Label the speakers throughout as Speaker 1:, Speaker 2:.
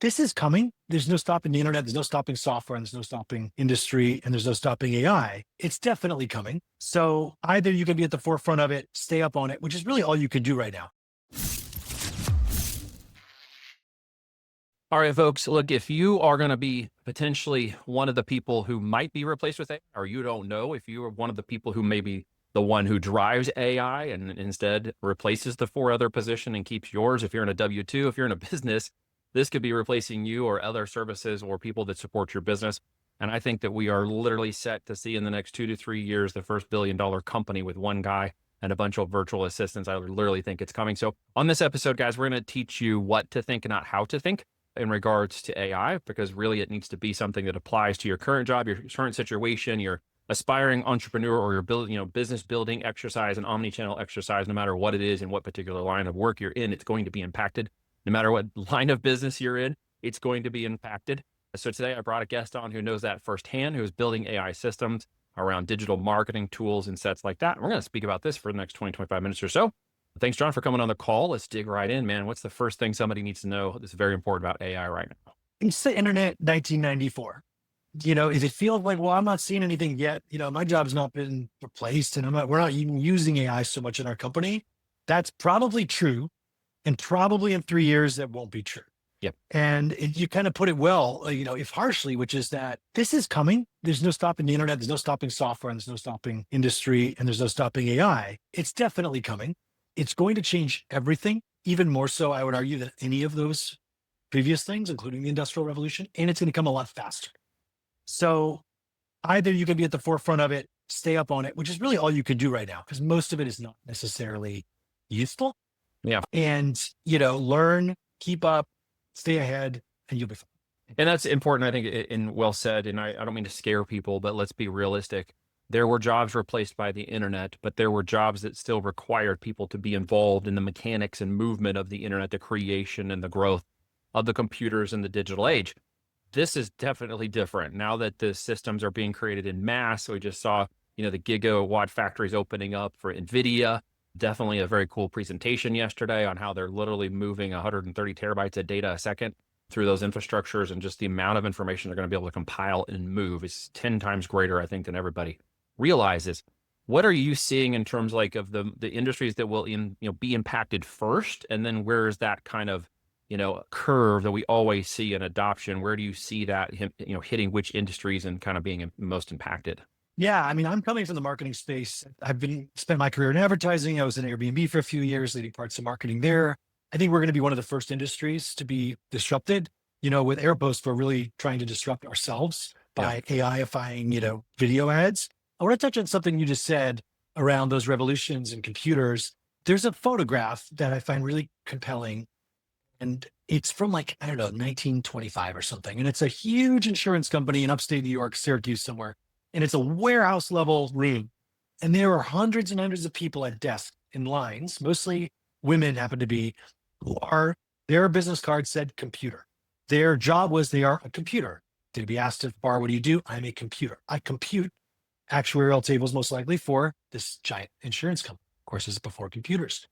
Speaker 1: This is coming. There's no stopping the internet. There's no stopping software, and there's no stopping industry, and there's no stopping AI. It's definitely coming. So either you can be at the forefront of it, stay up on it, which is really all you can do right now.
Speaker 2: All right, folks, look, if you are going to be potentially one of the people who might be replaced with AI, or you don't know if you are one of the people who may be the one who drives AI and instead replaces the four other position and keeps yours, if you're in a W-2, if you're in a business, this could be replacing you or other services or people that support your business. And I think that we are literally set to see in the next 2 to 3 years, the first billion-dollar company with one guy and a bunch of virtual assistants. I literally think it's coming. So on this episode, guys, we're going to teach you what to think and not how to think in regards to AI, because really it needs to be something that applies to your current job, your current situation, your aspiring entrepreneur, or your business building exercise and omni-channel exercise. No matter what it is and what particular line of work you're in, it's going to be impacted. No matter what line of business you're in, it's going to be impacted. So today I brought a guest on who knows that firsthand, who is building AI systems around digital marketing tools and sets like that. And we're going to speak about this for the next 20, 25 minutes or so. Thanks, John, for coming on the call. Let's dig right in, man. What's the first thing somebody needs to know that's very important about AI right now?
Speaker 1: It's the internet 1994. Is it feels like, well, I'm not seeing anything yet. My job's not been replaced and we're not even using AI so much in our company. That's probably true. And probably in 3 years, that won't be true.
Speaker 2: Yep.
Speaker 1: And you kind of put it well, if harshly, which is that this is coming. There's no stopping the internet. There's no stopping software, and there's no stopping industry, and there's no stopping AI. It's definitely coming. It's going to change everything, even more so, I would argue, than any of those previous things, including the Industrial Revolution, and it's going to come a lot faster. So either you can be at the forefront of it, stay up on it, which is really all you can do right now, because most of it is not necessarily useful.
Speaker 2: Yeah.
Speaker 1: And, learn, keep up, stay ahead, and you'll be fine.
Speaker 2: And that's important, I think, and well said. And I don't mean to scare people, but let's be realistic. There were jobs replaced by the internet, but there were jobs that still required people to be involved in the mechanics and movement of the internet, the creation and the growth of the computers in the digital age. This is definitely different now that the systems are being created in mass. We just saw, the gigawatt factories opening up for NVIDIA. Definitely a very cool presentation yesterday on how they're literally moving 130 terabytes of data a second through those infrastructures, and just the amount of information they're going to be able to compile and move is 10 times greater, I think, than everybody realizes. What are you seeing in terms of the industries that will be impacted first, and then where is that kind of curve that we always see in adoption? Where do you see that hitting which industries and kind of being most impacted?
Speaker 1: Yeah, I'm coming from the marketing space. I've spent my career in advertising. I was in Airbnb for a few years, leading parts of marketing there. I think we're going to be one of the first industries to be disrupted. With AirPost, we're really trying to disrupt ourselves by AI-ifying, video ads. I want to touch on something you just said around those revolutions in computers. There's a photograph that I find really compelling, and it's from 1925 or something. And it's a huge insurance company in upstate New York, Syracuse somewhere. And it's a warehouse level room. And there are hundreds and hundreds of people at desks in lines, mostly women happen to be, their business card said computer. Their job was they are a computer. They'd be asked if, Bar, what do you do? I'm a computer. I compute actuarial tables, most likely for this giant insurance company. Of course, this is before computers.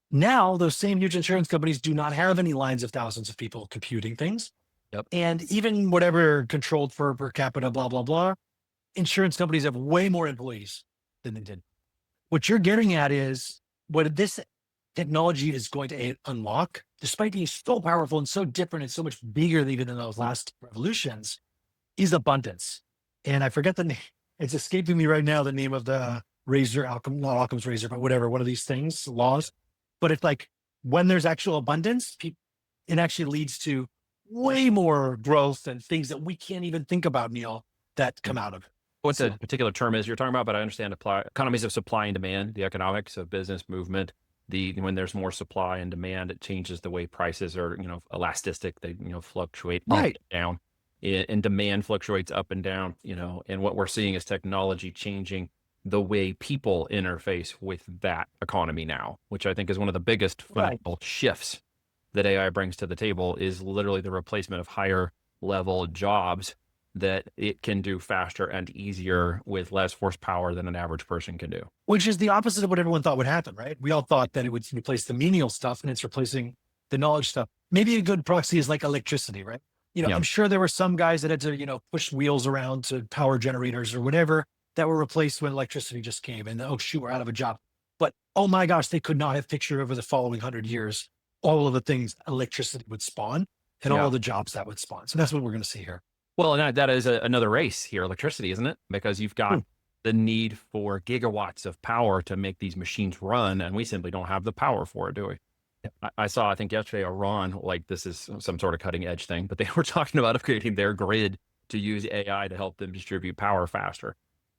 Speaker 1: Now, those same huge insurance companies do not have any lines of thousands of people computing things.
Speaker 2: Yep.
Speaker 1: And even whatever controlled for per capita, blah, blah, blah, insurance companies have way more employees than they did. What you're getting at is what this technology is going to unlock, despite being so powerful and so different and so much bigger even than those last revolutions, is abundance. And I forget the name. It's escaping me right now, the name of the razor, not Occam's razor, but whatever, one of these things, laws. But it's when there's actual abundance, it actually leads to way more growth and things that we can't even think about, Neil, that come out of it.
Speaker 2: What the particular term is you're talking about, but I understand economies of supply and demand, the economics of business movement. When there's more supply and demand, it changes the way prices are, elastic. They, fluctuate up and down, and demand fluctuates up and down, and what we're seeing is technology changing the way people interface with that economy now, which I think is one of the biggest fundamental shifts that AI brings to the table, is literally the replacement of higher level jobs that it can do faster and easier with less horsepower than an average person can do.
Speaker 1: Which is the opposite of what everyone thought would happen, right? We all thought that it would replace the menial stuff, and it's replacing the knowledge stuff. maybe a good proxy is like electricity, right?
Speaker 2: Yeah.
Speaker 1: I'm sure there were some guys that had to, push wheels around to power generators or whatever that were replaced when electricity just came and oh shoot, we're out of a job. But oh my gosh, they could not have pictured over the following 100 years all of the things electricity would spawn and all
Speaker 2: Yeah.
Speaker 1: of the jobs that would spawn. So that's what we're going to see here.
Speaker 2: Well, and that is another race here, electricity, isn't it? Because you've got the need for gigawatts of power to make these machines run, and we simply don't have the power for it, do we? I saw, I think yesterday, Iran, like this is some sort of cutting edge thing, but they were talking about upgrading their grid to use AI to help them distribute power faster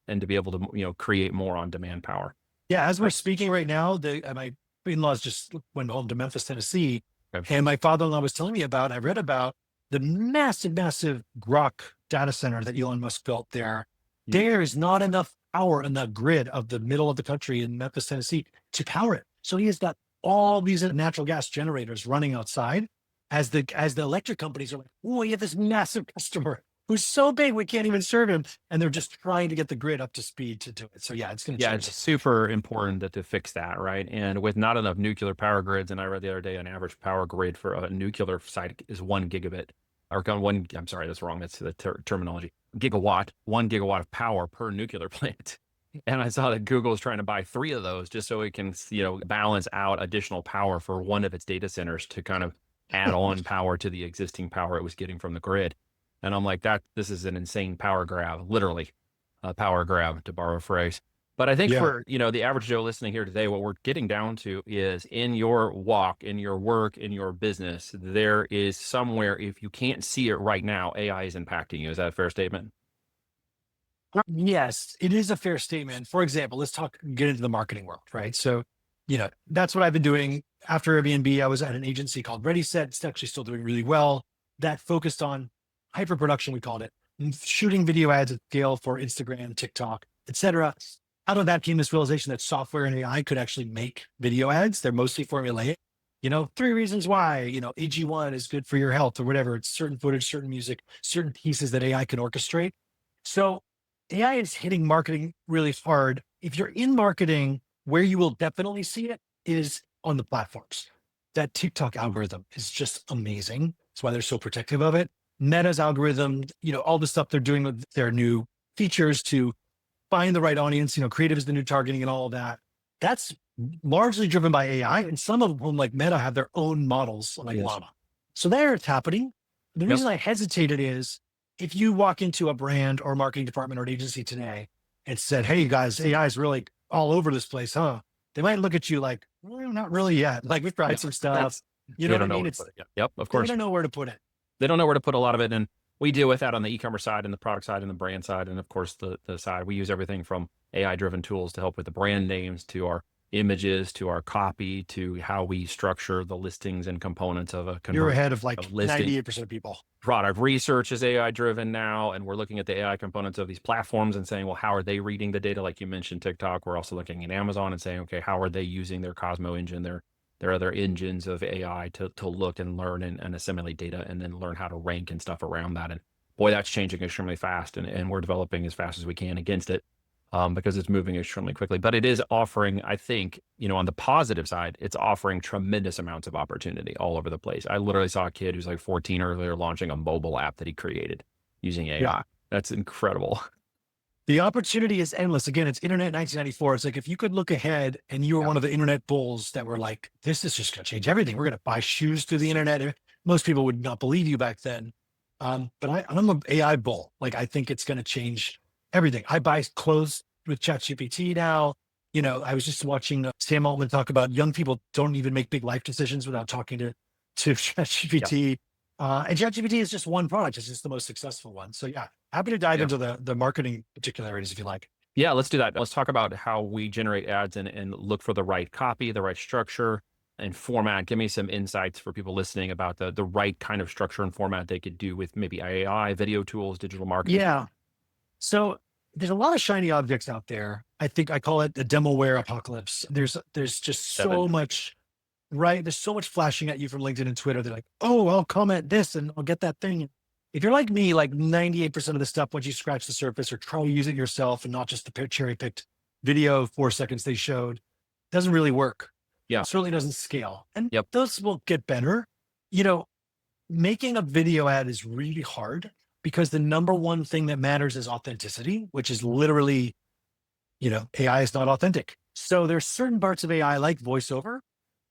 Speaker 2: and to be able to, create more on demand power.
Speaker 1: Yeah, as we're speaking right now, my in-laws just went home to Memphis, Tennessee,
Speaker 2: Okay.
Speaker 1: and my father-in-law was telling me about, I read about the massive, massive Grok data center that Elon Musk built there. There is not enough power in the grid of the middle of the country in Memphis, Tennessee to power it. So he has got all these natural gas generators running outside as the electric companies are like, oh, we have this massive customer who's so big we can't even serve him. And they're just trying to get the grid up to speed to do it. So yeah, it's going to
Speaker 2: Yeah,
Speaker 1: change.
Speaker 2: it's super important to fix that, right? And with not enough nuclear power grids, and I read the other day an average power grid for a nuclear site is 1 gigabit, or one, I'm sorry, that's wrong. That's the terminology. Gigawatt, 1 gigawatt of power per nuclear plant. And I saw that Google is trying to buy 3 of those just so it can, balance out additional power for one of its data centers to kind of add on power to the existing power it was getting from the grid. And I'm like, this is an insane power grab, literally a power grab, to borrow a phrase. But I think for, the average Joe listening here today, what we're getting down to is in your walk, in your work, in your business, there is somewhere, if you can't see it right now, AI is impacting you. Is that a fair statement?
Speaker 1: Yes, it is a fair statement. For example, get into the marketing world, right? So, that's what I've been doing. After Airbnb, I was at an agency called Ready Set. It's actually still doing really well. That focused on hyper production, we called it, shooting video ads at scale for Instagram, TikTok, etc. Out of that came this realization that software and AI could actually make video ads. They're mostly formulaic. 3 reasons why, AG1 is good for your health or whatever. It's certain footage, certain music, certain pieces that AI can orchestrate. So AI is hitting marketing really hard. If you're in marketing, where you will definitely see it is on the platforms. That TikTok algorithm is just amazing. That's why they're so protective of it. Meta's algorithm, all the stuff they're doing with their new features to find the right audience, creative is the new targeting and all of that. That's largely driven by AI. And some of them, like Meta, have their own models like Llama. So there it's happening. The reason I hesitated is if you walk into a brand or marketing department or an agency today and said, hey guys, AI is really all over this place, huh? They might look at you like, well, not really yet. Like we've tried some stuff. You know what I mean?
Speaker 2: Yep, of course.
Speaker 1: They don't know where to put it.
Speaker 2: They don't know where to put a lot of it. And we deal with that on the e-commerce side and the product side and the brand side. And of course, the side, we use everything from AI-driven tools to help with the brand names, to our images, to our copy, to how we structure the listings and components of a
Speaker 1: You're ahead of like 98% of people.
Speaker 2: Product research is AI-driven now, and we're looking at the AI components of these platforms and saying, well, how are they reading the data? Like you mentioned, TikTok. We're also looking at Amazon and saying, okay, how are they using their Cosmo engine, their other engines of AI to look and learn and assimilate data and then learn how to rank and stuff around that. And boy, that's changing extremely fast, and we're developing as fast as we can against it. Because it's moving extremely quickly. But it is offering, I think, on the positive side, it's offering tremendous amounts of opportunity all over the place. I literally saw a kid who's like 14 earlier launching a mobile app that he created using AI. Yeah. That's incredible.
Speaker 1: The opportunity is endless. Again, it's internet 1994. It's like if you could look ahead and you were one of the internet bulls that were like, this is just going to change everything. We're going to buy shoes through the internet. Most people would not believe you back then. But I'm an AI bull. Like, I think it's going to change everything. I buy clothes with ChatGPT now. I was just watching Sam Altman talk about young people don't even make big life decisions without talking to ChatGPT. And ChatGPT is just one product. It's just the most successful one. So yeah, happy to dive into the marketing particularities if you like.
Speaker 2: Yeah, let's do that. Let's talk about how we generate ads and look for the right copy, the right structure and format. Give me some insights for people listening about the right kind of structure and format they could do with maybe AI, video tools, digital marketing.
Speaker 1: Yeah. So there's a lot of shiny objects out there. I think I call it the demoware apocalypse. There's just so much, right? There's so much flashing at you from LinkedIn and Twitter. They're like, oh, I'll comment this and I'll get that thing. If you're like me, like 98% of the stuff, once you scratch the surface or try to use it yourself and not just the cherry picked video 4 seconds they showed, doesn't really work.
Speaker 2: Yeah.
Speaker 1: It certainly doesn't scale. And those will get better. you know, making a video ad is really hard because the number one thing that matters is authenticity, which is literally, AI is not authentic. So there's certain parts of AI like voiceover,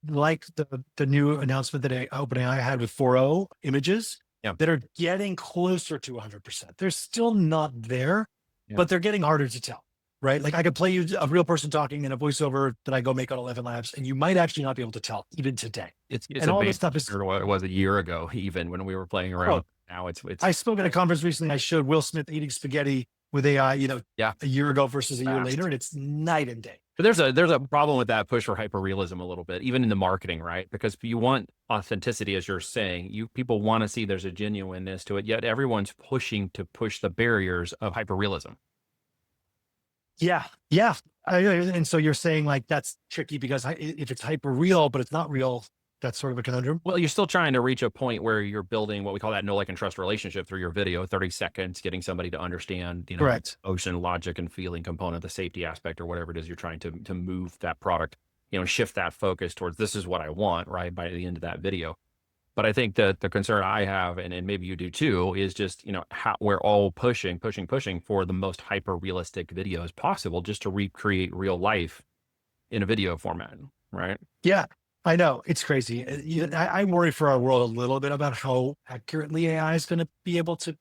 Speaker 1: like the new announcement that OpenAI had with 4.0 images
Speaker 2: Yeah.
Speaker 1: that are getting closer to 100%. They're still not there,
Speaker 2: Yeah.
Speaker 1: but they're getting harder to tell, right? Like I could play you a real person talking in a voiceover that I go make on 11 Labs, and you might actually not be able to tell even today.
Speaker 2: It's
Speaker 1: And all this stuff is,
Speaker 2: or what it was a year ago, even when we were playing around.
Speaker 1: oh,
Speaker 2: Now it's
Speaker 1: I spoke at a conference recently. I showed Will Smith eating spaghetti with AI,
Speaker 2: yeah,
Speaker 1: a year ago versus a year
Speaker 2: fast.
Speaker 1: later, and it's night and day.
Speaker 2: But there's a problem with that push for hyperrealism a little bit, even in the marketing, right? Because you want authenticity, as you're saying. People want to see there's a genuineness to it, yet everyone's pushing to push the barriers of hyperrealism.
Speaker 1: Yeah, yeah. And so you're saying like that's tricky because if it's hyper real, but it's not real, that's sort of a conundrum.
Speaker 2: Well, you're still trying to reach a point where you're building what we call that know, like, and trust relationship through your video, 30 seconds, getting somebody to understand,
Speaker 1: Correct.
Speaker 2: ocean logic and feeling component, the safety aspect, or whatever it is you're trying to move that product, shift that focus towards this is what I want, right, by the end of that video. But I think that the concern I have, and maybe you do too, is just, how we're all pushing for the most hyper realistic videos possible just to recreate real life in a video format, right?
Speaker 1: Yeah, I know. It's crazy. I worry for our world a little bit about how accurately AI is going to be able to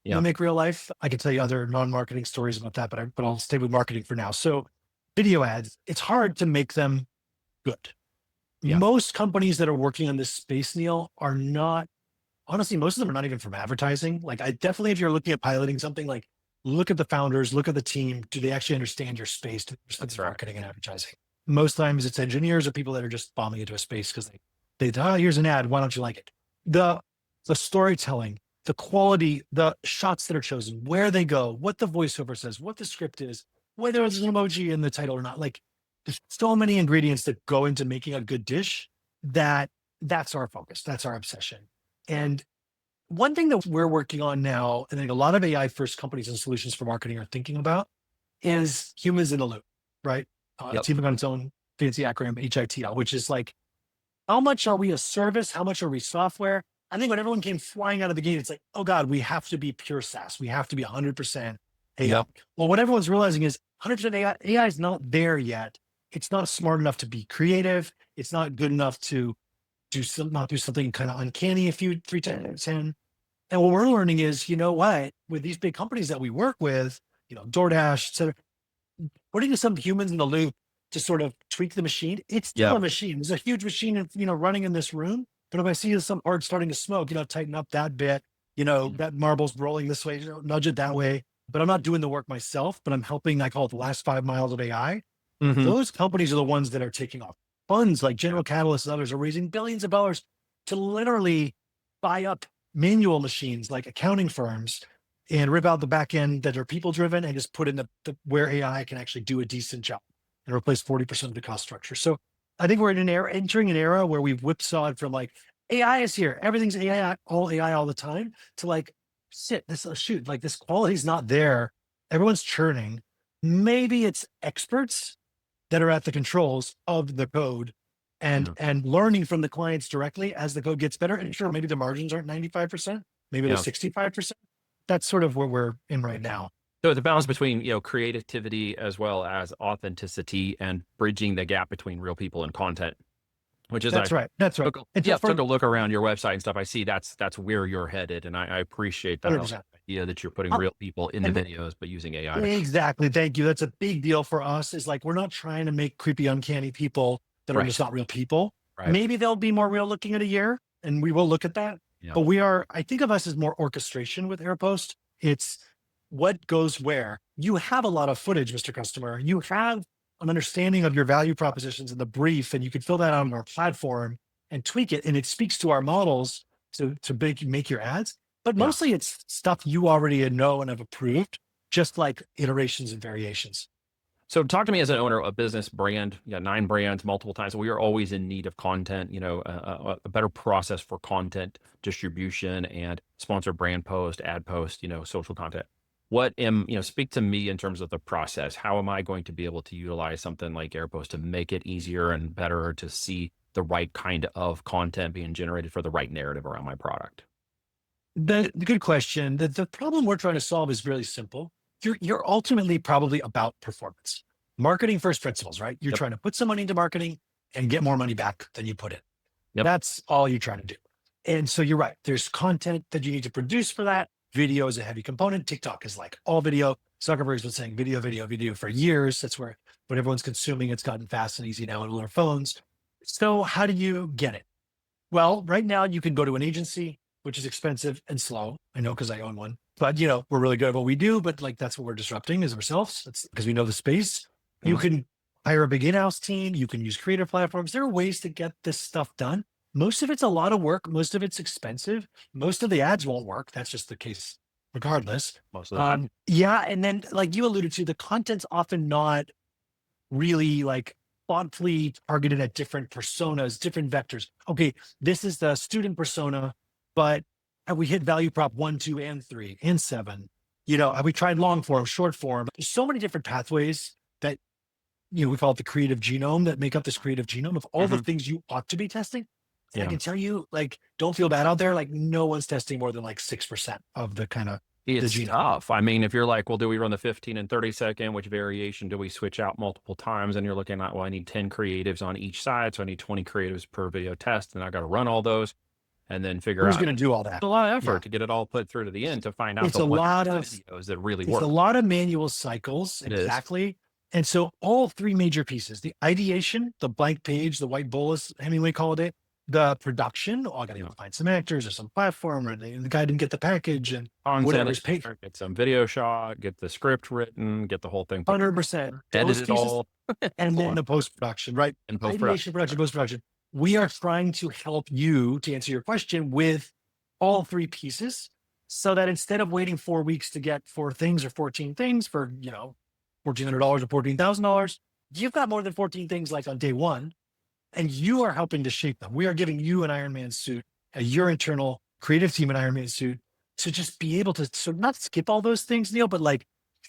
Speaker 2: Yeah.
Speaker 1: mimic real life. I can tell you other non-marketing stories about that, but I'll stay with marketing for now. So video ads, it's hard to make them good.
Speaker 2: Yeah.
Speaker 1: Most companies that are working on this space, Neil, are not, honestly, most of them are not even from advertising. Like I definitely, if you're looking at piloting something, like look at the founders, look at the team. Do they actually understand your space? Do they understand
Speaker 2: That's right.
Speaker 1: marketing and advertising? Most times it's engineers or people that are just bombing into a space because here's an ad. Why don't you like it? The storytelling, the quality, the shots that are chosen, where they go, what the voiceover says, what the script is, whether there's an emoji in the title or not. Like there's so many ingredients that go into making a good dish that's our focus. That's our obsession. And one thing that we're working on now, and I think a lot of AI first companies and solutions for marketing are thinking about is humans in the loop, right?
Speaker 2: Yep.
Speaker 1: It's even got its own fancy acronym, HITL, which is like, how much are we a service? How much are we software? I think when everyone came flying out of the gate, it's like, oh God, we have to be pure SaaS. We have to be 100% AI.
Speaker 2: Yep.
Speaker 1: Well, what everyone's realizing is 100% AI is not there yet. It's not smart enough to be creative. It's not good enough to do something kind of uncanny 3 times 10. And what we're learning is, you know what, with these big companies that we work with, DoorDash, et cetera, putting some humans in the loop to sort of tweak the machine. It's still a machine. There's a huge machine, running in this room. But if I see some part starting to smoke, tighten up that bit, that marble's rolling this way, nudge it that way. But I'm not doing the work myself, but I'm helping, I call it the last 5 miles of AI.
Speaker 2: Mhm.
Speaker 1: Those companies are the ones that are taking off. Funds like General Catalyst and others are raising billions of dollars to literally buy up manual machines like accounting firms and rip out the back end that are people driven and just put in the where AI can actually do a decent job and replace 40% of the cost structure. So I think we're entering an era where we've whipsawed from like AI is here, everything's AI all the time, to like shoot, like this quality's not there. Everyone's churning. Maybe it's experts that are at the controls of the code and learning from the clients directly as the code gets better. And sure, maybe the margins aren't 95%, maybe they're 65%. That's sort of where we're in right now.
Speaker 2: So it's a balance between, creativity as well as authenticity and bridging the gap between real people and content, which is
Speaker 1: That's right. That's right.
Speaker 2: Took a look around your website and stuff. I see that's where you're headed. And I appreciate that
Speaker 1: 100%.
Speaker 2: idea that you're putting real people in the videos, but using AI.
Speaker 1: Exactly. Thank you. That's a big deal for us, is like, we're not trying to make creepy, uncanny people that are just not real people.
Speaker 2: Right.
Speaker 1: Maybe they'll be more real looking in a year, and we will look at that.
Speaker 2: Yeah.
Speaker 1: But I think of us as more orchestration with AirPost. It's what goes where. You have a lot of footage, Mr. Customer. You have an understanding of your value propositions in the brief, and you can fill that out on our platform and tweak it. And it speaks to our models to make your ads. But mostly it's stuff you already know and have approved, just like iterations and variations.
Speaker 2: So talk to me as an owner of a business brand. You got 9 brands, multiple times. We are always in need of content, a better process for content distribution and sponsored brand post, ad post, social content. Speak to me in terms of the process. How am I going to be able to utilize something like AirPost to make it easier and better to see the right kind of content being generated for the right narrative around my product?
Speaker 1: The good question. The problem we're trying to solve is really simple. You're ultimately probably about performance. Marketing first principles, right? You're
Speaker 2: Yep.
Speaker 1: trying to put some money into marketing and get more money back than you put in.
Speaker 2: Yep.
Speaker 1: That's all you're trying to do. And so you're right. There's content that you need to produce for that. Video is a heavy component. TikTok is like all video. Zuckerberg's been saying video, video, video for years. That's where what everyone's consuming. It's gotten fast and easy now on our phones. So how do you get it? Well, right now you can go to an agency, which is expensive and slow. I know because I own one, but we're really good at what we do. But like, that's what we're disrupting is ourselves. That's because we know the space. You
Speaker 2: Mhm.
Speaker 1: can hire a big in-house team. You can use creator platforms. There are ways to get this stuff done. Most of it's a lot of work. Most of it's expensive. Most of the ads won't work. That's just the case regardless.
Speaker 2: Most of the time.
Speaker 1: Yeah. And then like you alluded to, the content's often not really like thoughtfully targeted at different personas, different vectors. Okay, this is the student persona, but have we hit value prop 1, 2, and 3, and 7? Have we tried long form, short form? There's so many different pathways that, we call it the creative genome that make up this creative genome of all the things you ought to be testing. And I
Speaker 2: Yeah.
Speaker 1: can tell you, like, don't feel bad out there. Like, no one's testing more than like 6% of the kind of
Speaker 2: It's
Speaker 1: genome.
Speaker 2: tough. I mean, if you're like, well, do we run the 15 and 30 second? Which variation do we switch out multiple times? And you're looking at, well, I need 10 creatives on each side. So I need 20 creatives per video test. And I got to run all those and then figure
Speaker 1: Who's
Speaker 2: out.
Speaker 1: going to do all that?
Speaker 2: It's a lot of effort
Speaker 1: Yeah.
Speaker 2: to get it all put through to the end to find out
Speaker 1: It's
Speaker 2: the
Speaker 1: a
Speaker 2: one
Speaker 1: lot of
Speaker 2: videos that really
Speaker 1: It's
Speaker 2: work.
Speaker 1: a lot of manual cycles.
Speaker 2: It is.
Speaker 1: Exactly. And so all three major pieces, the ideation, the blank page, the white bolus, Hemingway called it, the production. Oh, I got to go find some actors or some platform, or the guy didn't get the package and
Speaker 2: Content,
Speaker 1: whatever's paid.
Speaker 2: get some video shot, get the script written, get the whole thing,
Speaker 1: 100%.
Speaker 2: edit
Speaker 1: Those
Speaker 2: it
Speaker 1: pieces,
Speaker 2: all
Speaker 1: and then the post-production, right?
Speaker 2: in post
Speaker 1: Ideation, production, post-production. We are trying to help you, to answer your question, with all three pieces so that instead of waiting 4 weeks to get 4 things or 14 things for, $1,400 or $14,000, you've got more than 14 things like on day one, and you are helping to shape them. We are giving you an Iron Man suit, your internal creative team an Iron Man suit, to just be able to not skip all those things, Neil, but like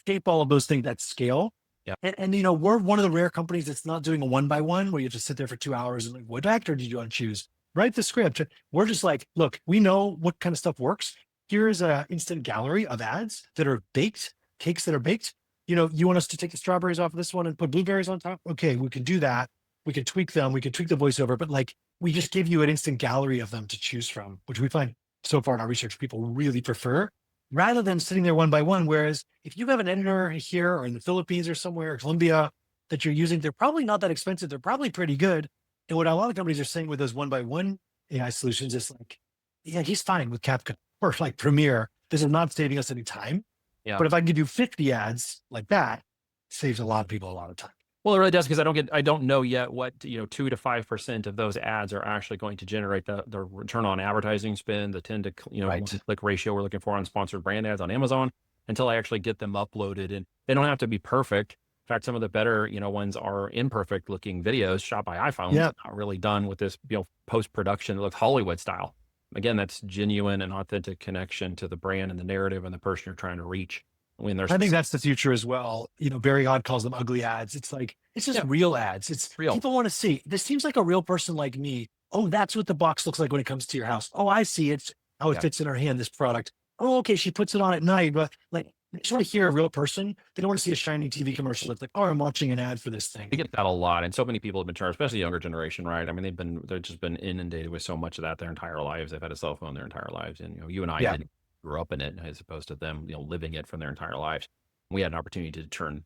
Speaker 1: shape all of those things at scale.
Speaker 2: Yeah.
Speaker 1: And we're one of the rare companies that's not doing a 1-by-1 where you have to sit there for 2 hours and like, what actor did you want to choose? Write the script. We're just like, look, we know what kind of stuff works. Here's an instant gallery of ads that are baked, cakes that are baked. You want us to take the strawberries off of this one and put blueberries on top? Okay, we can do that. We can tweak them. We can tweak the voiceover, but like we just give you an instant gallery of them to choose from, which we find so far in our research people really prefer, rather than sitting there 1-by-1. Whereas if you have an editor here or in the Philippines or somewhere, or Colombia, that you're using, they're probably not that expensive. They're probably pretty good. And what a lot of companies are saying with those 1-by-1 AI solutions is like, yeah, he's fine with CapCut or like Premiere. This is not saving us any time.
Speaker 2: Yeah.
Speaker 1: But if I can give you 50 ads like that, it saves a lot of people a lot of time.
Speaker 2: Well, it really does, because I don't know yet what 2 to 5% of those ads are actually going to generate the return on advertising spend, the 10 to
Speaker 1: Right.
Speaker 2: 1 click ratio we're looking for on sponsored brand ads on Amazon, until I actually get them uploaded. And they don't have to be perfect. In fact, some of the better ones are imperfect looking videos shot by iPhone,
Speaker 1: Yeah.
Speaker 2: not really done with this post production that looks Hollywood style. Again, that's genuine and authentic connection to the brand and the narrative and the person you're trying to reach. When there's
Speaker 1: I think that's the future as well. Barry Odd calls them ugly ads. It's like, it's just real ads. It's
Speaker 2: real.
Speaker 1: People want to see, this seems like a real person like me. Oh, that's what the box looks like when it comes to your house. Oh, I see. It's how it fits in her hand, this product. Oh, okay. She puts it on at night, but like, they just want to hear a real person. They don't want to see a shiny TV commercial. It's like, oh, I'm watching an ad for this thing.
Speaker 2: We get that a lot, and so many people have been turned, especially younger generation, right? I mean, they've just been inundated with so much of that their entire lives. They've had a cell phone their entire lives, and you and I didn't grew up in it, as opposed to them, living it from their entire lives. We had an opportunity to turn,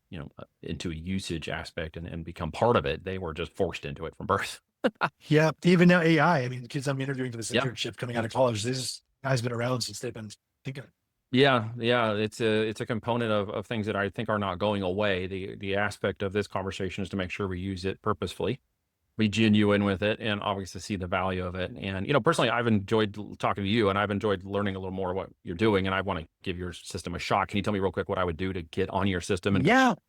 Speaker 2: into a usage aspect and become part of it. They were just forced into it from birth.
Speaker 1: Yeah, even now AI. I mean, kids I'm interviewing for this internship coming out of college, this guy's been around since they've been thinking.
Speaker 2: Yeah, it's a component of things that I think are not going away. The aspect of this conversation is to make sure we use it purposefully, be genuine with it, and obviously see the value of it. And personally, I've enjoyed talking to you, and I've enjoyed learning a little more what you're doing. And I want to give your system a shot. Can you tell me real quick what I would do to get on your system? And out?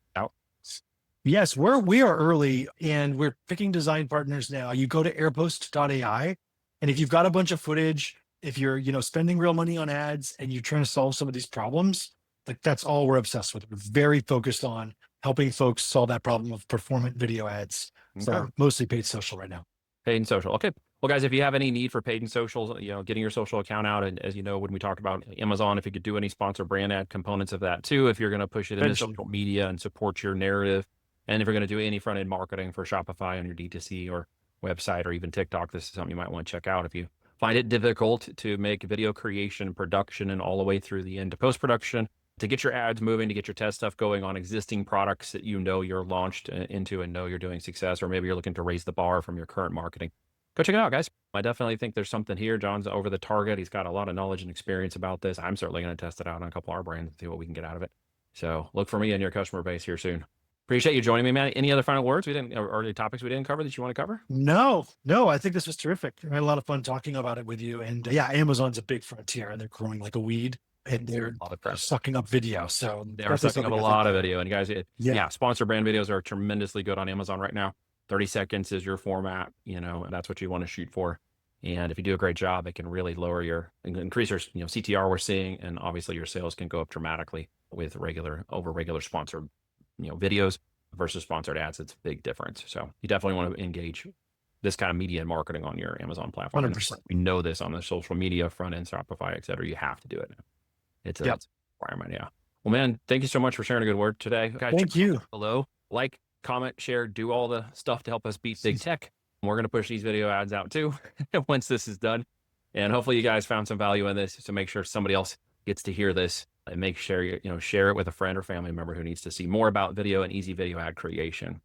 Speaker 1: Yes, we are early, and we're picking design partners now. You go to airpost.ai, and if you've got a bunch of footage, if you're spending real money on ads and you're trying to solve some of these problems, like that's all we're obsessed with. We're very focused on helping folks solve that problem of performant video ads. So mostly paid social right now.
Speaker 2: Paid and social. Okay. Well, guys, if you have any need for paid and social, getting your social account out, and as you know, when we talked about Amazon, if you could do any sponsor brand ad components of that too, if you're going to push it into
Speaker 1: Eventually.
Speaker 2: social media and support your narrative, and if you're going to do any front end marketing for Shopify on your D2C or website or even TikTok, this is something you might want to check out. If you find it difficult to make video creation, production, and all the way through the end to post production, to get your ads moving, to get your test stuff going on existing products that you're launched into and know you're doing success, or maybe you're looking to raise the bar from your current marketing, go check it out, guys. I definitely think there's something here. John's over the target. He's got a lot of knowledge and experience about this. I'm certainly going to test it out on a couple of our brands and see what we can get out of it. So look for me and your customer base here soon. Appreciate you joining me, man. Any other final words or any topics we didn't cover that you want to cover?
Speaker 1: No, I think this was terrific. I had a lot of fun talking about it with you. And yeah, Amazon's a big frontier and they're growing like a weed and they're sucking up video. So
Speaker 2: they're sucking up a lot of video. And guys,
Speaker 1: yeah,
Speaker 2: sponsor brand videos are tremendously good on Amazon right now. 30 seconds is your format, and that's what you want to shoot for. And if you do a great job, it can really increase your CTR we're seeing, and obviously your sales can go up dramatically with regular sponsored videos versus sponsored ads. It's a big difference. So you definitely want to engage this kind of media and marketing on your Amazon platform.
Speaker 1: 100%.
Speaker 2: We know this on the social media front end, Shopify, et cetera. You have to do it. It's a requirement. Yeah. Well, man, thank you so much for sharing a good word today. Guys,
Speaker 1: thank you.
Speaker 2: Below, like, comment, share, do all the stuff to help us beat big tech. We're going to push these video ads out too once this is done. And hopefully you guys found some value in this, to make sure somebody else gets to hear this, and share it with a friend or family member who needs to see more about video and easy video ad creation.